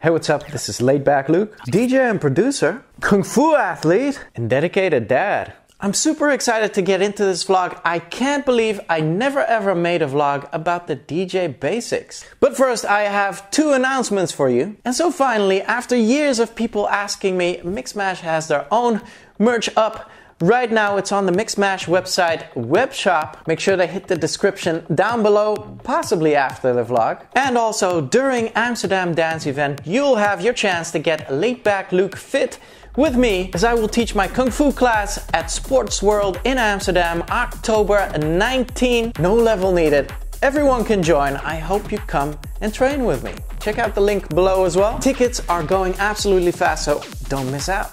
Hey, what's up? This is Laid Back Luke, DJ and producer, Kung Fu athlete, and dedicated dad. I'm super excited to get into this vlog. I can't believe I never ever made a vlog about the DJ basics. But first, I have two announcements for you. And so finally, after years of people asking me, Mixmash has their own merch up. Right now it's on the Mixmash website web shop. Make sure to hit the description down below, possibly after the vlog. And also during Amsterdam Dance Event, you'll have your chance to get Laid Back Luke fit with me, as I will teach my Kung Fu class at Sports World in Amsterdam, October 19. No level needed. Everyone can join. I hope you come and train with me. Check out the link below as well. Tickets are going absolutely fast, so don't miss out.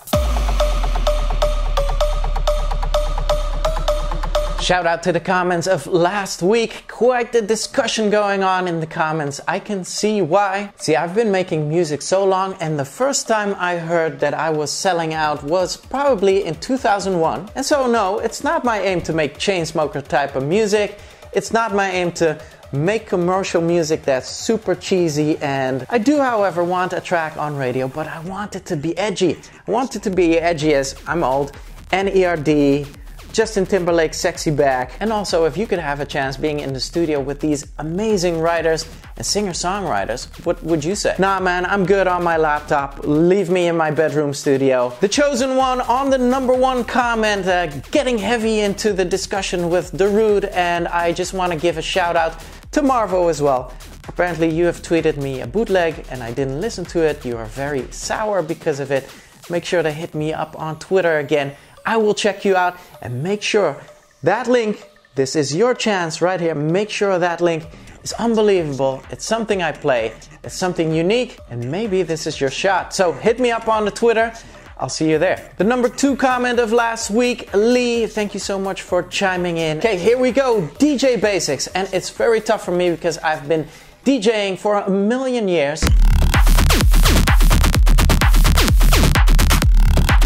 Shout out to the comments of last week. Quite the discussion going on in the comments. I can see why. See, I've been making music so long, and the first time I heard that I was selling out was probably in 2001. And so no, it's not my aim to make Chainsmoker type of music. It's not my aim to make commercial music that's super cheesy, and I do, however, want a track on radio, but I want it to be edgy. I want it to be edgy as I'm old, N.E.R.D., Justin Timberlake, Sexy Back. And also, if you could have a chance being in the studio with these amazing writers and singer-songwriters, what would you say? Nah man, I'm good on my laptop. Leave me in my bedroom studio. The chosen one on the #1 comment, getting heavy into the discussion with Darude, and I just want to give a shout out to Marvo as well. Apparently you have tweeted me a bootleg and I didn't listen to it. You are very sour because of it. Make sure to hit me up on Twitter again. I will check you out, and make sure that link, this is your chance right here, make sure that link is unbelievable. It's something I play, it's something unique, and maybe this is your shot. So hit me up on the Twitter, I'll see you there. The #2 comment of last week, Lee, thank you so much for chiming in. Okay, here we go, DJ basics, and it's very tough for me because I've been DJing for a million years.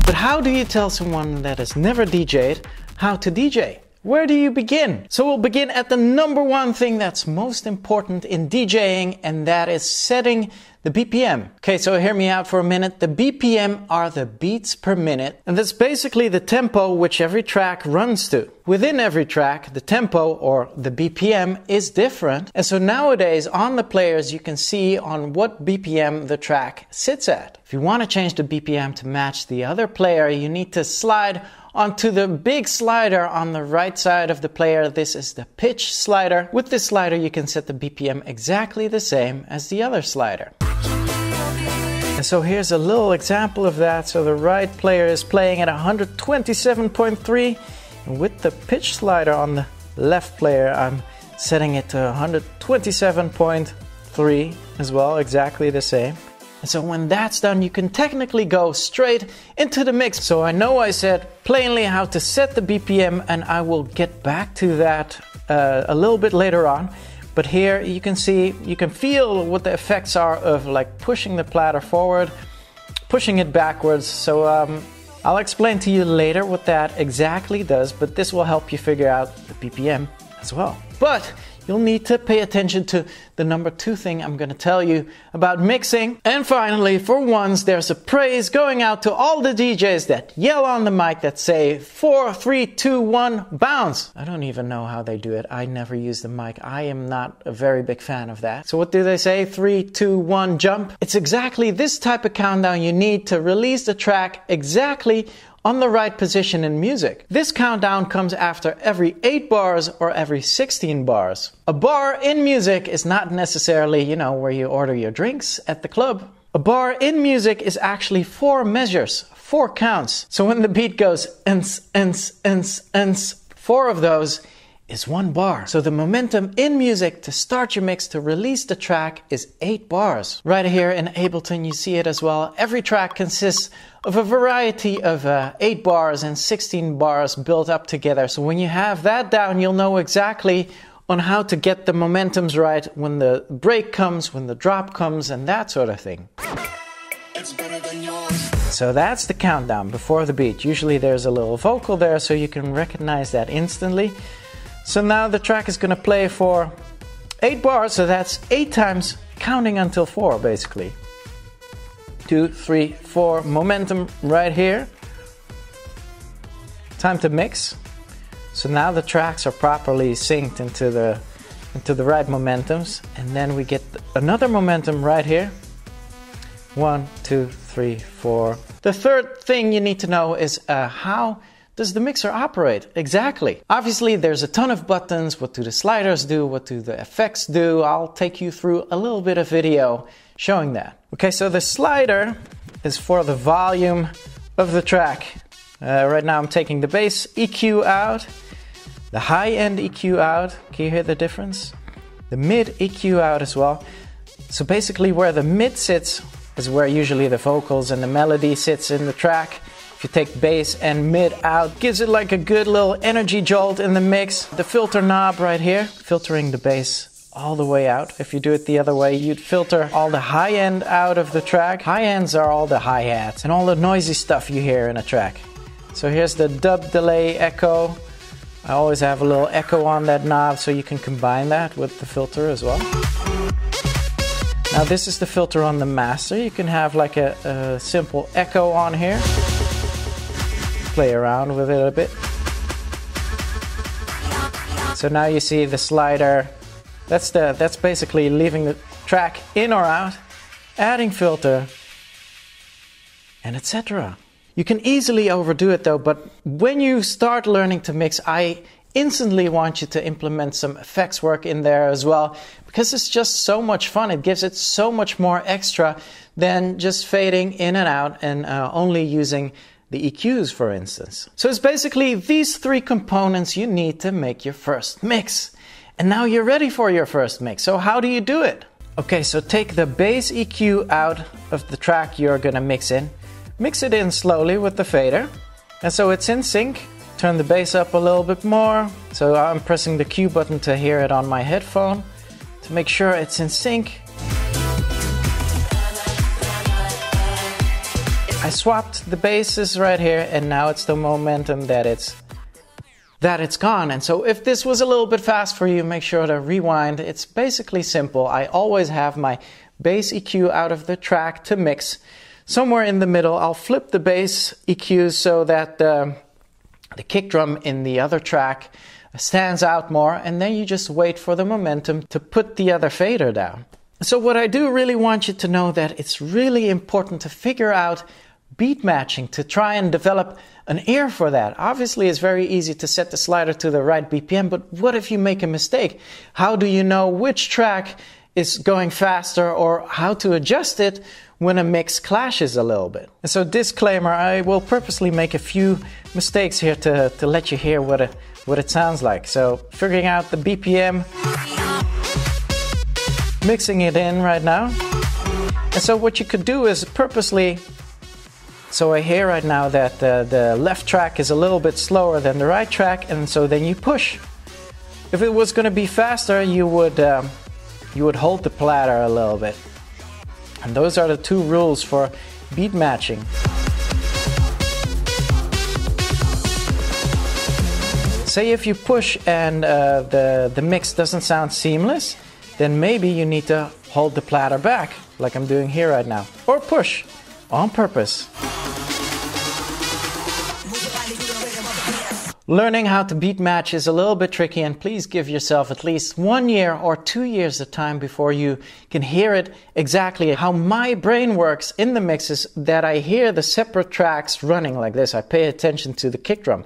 But how do you tell someone that has never DJed how to DJ? Where do you begin? So we'll begin at the #1 thing that's most important in DJing, and that is setting the BPM. Okay, so hear me out for a minute. The BPM are the beats per minute, and that's basically the tempo which every track runs to. Within every track, the tempo, or the BPM, is different. And so nowadays on the players you can see on what BPM the track sits at. If you want to change the BPM to match the other player, you need to slide onto the big slider on the right side of the player. This is the pitch slider. With this slider you can set the BPM exactly the same as the other slider. And so here's a little example of that. So the right player is playing at 127.3, and with the pitch slider on the left player I'm setting it to 127.3 as well, exactly the same. And so when that's done, you can technically go straight into the mix. So I know I said plainly how to set the BPM, and I will get back to that a little bit later on. But here you can see, you can feel what the effects are of like pushing the platter forward, pushing it backwards. So I'll explain to you later what that exactly does, but this will help you figure out the BPM as well. But you'll need to pay attention to the #2 thing I'm going to tell you about mixing. And finally, for once, there's a praise going out to all the DJs that yell on the mic that say 4, 3, 2, 1, bounce. I don't even know how they do it. I never use the mic. I am not a very big fan of that. So what do they say? 3, 2, 1, jump. It's exactly this type of countdown you need to release the track exactly on the right position in music. This countdown comes after every 8 bars or every 16 bars. A bar in music is not necessarily, you know, where you order your drinks at the club. A bar in music is actually 4 measures, 4 counts. So when the beat goes ens, ens, ens, ens, 4 of those is 1 bar. So the momentum in music to start your mix, to release the track, is 8 bars. Right here in Ableton you see it as well. Every track consists of a variety of 8 bars and 16 bars built up together. So when you have that down, you'll know exactly on how to get the momentums right when the break comes, when the drop comes, and that sort of thing. It's better than yours. So that's the countdown before the beat. Usually there's a little vocal there so you can recognize that instantly. So now the track is going to play for 8 bars, so that's 8 times counting until 4 basically. 2, 3, 4, momentum right here. Time to mix. So now the tracks are properly synced into the right momentums, and then we get another momentum right here. 1, 2, 3, 4. The third thing you need to know is how does the mixer operate exactly? Obviously there's a ton of buttons. What do the sliders do? What do the effects do? I'll take you through a little bit of video showing that. Okay, so the slider is for the volume of the track. Right now I'm taking the bass EQ out, the high-end EQ out. Can you hear the difference? The mid EQ out as well. So basically where the mid sits is where usually the vocals and the melody sits in the track. If you take bass and mid out, gives it like a good little energy jolt in the mix. The filter knob right here, filtering the bass all the way out. If you do it the other way, you'd filter all the high end out of the track. High ends are all the hi-hats and all the noisy stuff you hear in a track. So here's the dub delay echo. I always have a little echo on that knob so you can combine that with the filter as well. Now this is the filter on the master. You can have like a simple echo on here. Play around with it a bit. So now you see the slider. That's basically leaving the track in or out, adding filter, and etc. You can easily overdo it though, but when you start learning to mix, I instantly want you to implement some effects work in there as well, because it's just so much fun. It gives it so much more extra than just fading in and out and only using the EQs, for instance. So it's basically these three components you need to make your first mix. And now you're ready for your first mix. So how do you do it? Okay, so take the bass EQ out of the track you're gonna mix in. Mix it in slowly with the fader. And so it's in sync. Turn the bass up a little bit more. So I'm pressing the Q button to hear it on my headphone to make sure it's in sync. I swapped the basses right here, and now it's the momentum that it's gone. And so if this was a little bit fast for you, make sure to rewind. It's basically simple. I always have my bass EQ out of the track to mix. Somewhere in the middle, I'll flip the bass EQs so that the kick drum in the other track stands out more, and then you just wait for the momentum to put the other fader down. So what I do really want you to know that it's really important to figure out beat matching, to try and develop an ear for that. Obviously it's very easy to set the slider to the right BPM, but what if you make a mistake? How do you know which track is going faster, or how to adjust it when a mix clashes a little bit? And so disclaimer, I will purposely make a few mistakes here to let you hear what it sounds like. So figuring out the BPM, mixing it in right now. And so what you could do is purposely, so I hear right now that the left track is a little bit slower than the right track, and so then you push. If it was going to be faster, you would hold the platter a little bit. And those are the two rules for beat matching. Say if you push and the mix doesn't sound seamless, then maybe you need to hold the platter back, like I'm doing here right now. Or push, on purpose. Learning how to beat match is a little bit tricky, and please give yourself at least 1 year or 2 years of time before you can hear it exactly. How my brain works in the mixes, that I hear the separate tracks running like this. I pay attention to the kick drum.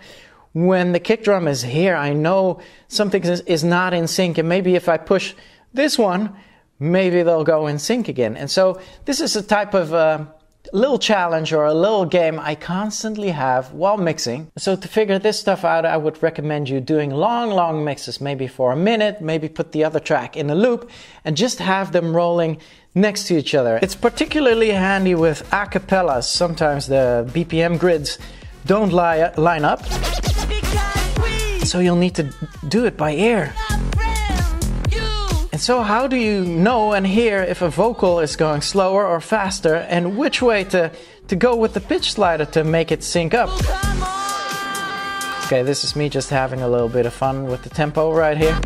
When the kick drum is here, I know something is not in sync, and maybe if I push this one, maybe they'll go in sync again. And so this is a type of little challenge or a little game I constantly have while mixing. So to figure this stuff out, I would recommend you doing long mixes, maybe for a minute, maybe put the other track in a loop and just have them rolling next to each other. It's particularly handy with a cappellas. Sometimes the BPM grids don't line up, so you'll need to do it by ear. And so how do you know and hear if a vocal is going slower or faster, and which way to go with the pitch slider to make it sync up? Okay, this is me just having a little bit of fun with the tempo right here.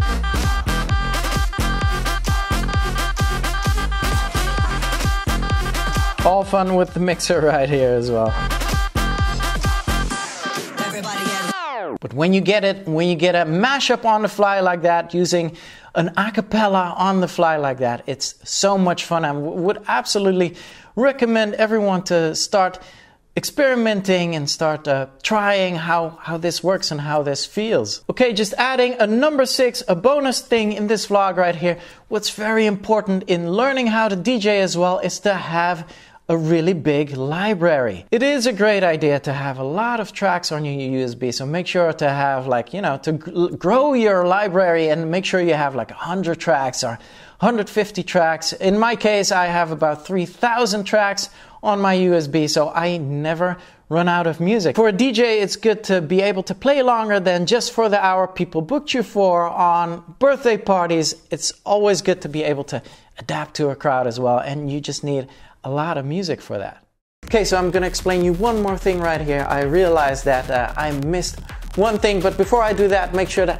All fun with the mixer right here as well. But when you get it, when you get a mashup on the fly like that, using an a cappella on the fly like that, it's so much fun. I would absolutely recommend everyone to start experimenting and start trying how this works and how this feels. Okay, just adding a number 6, a bonus thing in this vlog right here. What's very important in learning how to DJ as well is to have a really big library. It is a great idea to have a lot of tracks on your USB, so make sure to have, like, you know, to grow your library and make sure you have like 100 tracks or 150 tracks. In my case, I have about 3,000 tracks on my USB, so I never run out of music. For a DJ, it's good to be able to play longer than just for the hour people booked you for on birthday parties. It's always good to be able to adapt to a crowd as well, and you just need a lot of music for that. Okay, so I'm gonna explain you one more thing right here. I realized that I missed one thing, but before I do that, make sure to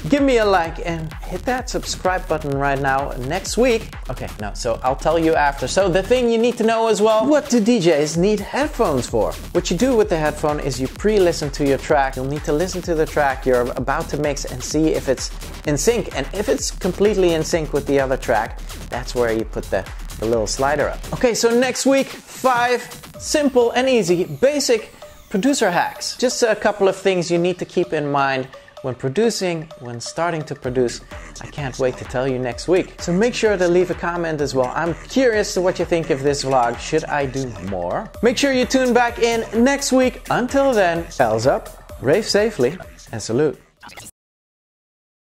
give me a like and hit that subscribe button right now. Next week, okay, no, so I'll tell you after. So the thing you need to know as well, what do DJs need headphones for? What you do with the headphone is you pre-listen to your track. You'll need to listen to the track you're about to mix and see if it's in sync. And if it's completely in sync with the other track, that's where you put the little slider up. Okay, so next week, 5 simple and easy basic producer hacks. Just a couple of things you need to keep in mind when producing, when starting to produce. I can't wait to tell you next week. So make sure to leave a comment as well. I'm curious to what you think of this vlog. Should I do more? Make sure you tune back in next week. Until then, bells up, rave safely, and salute.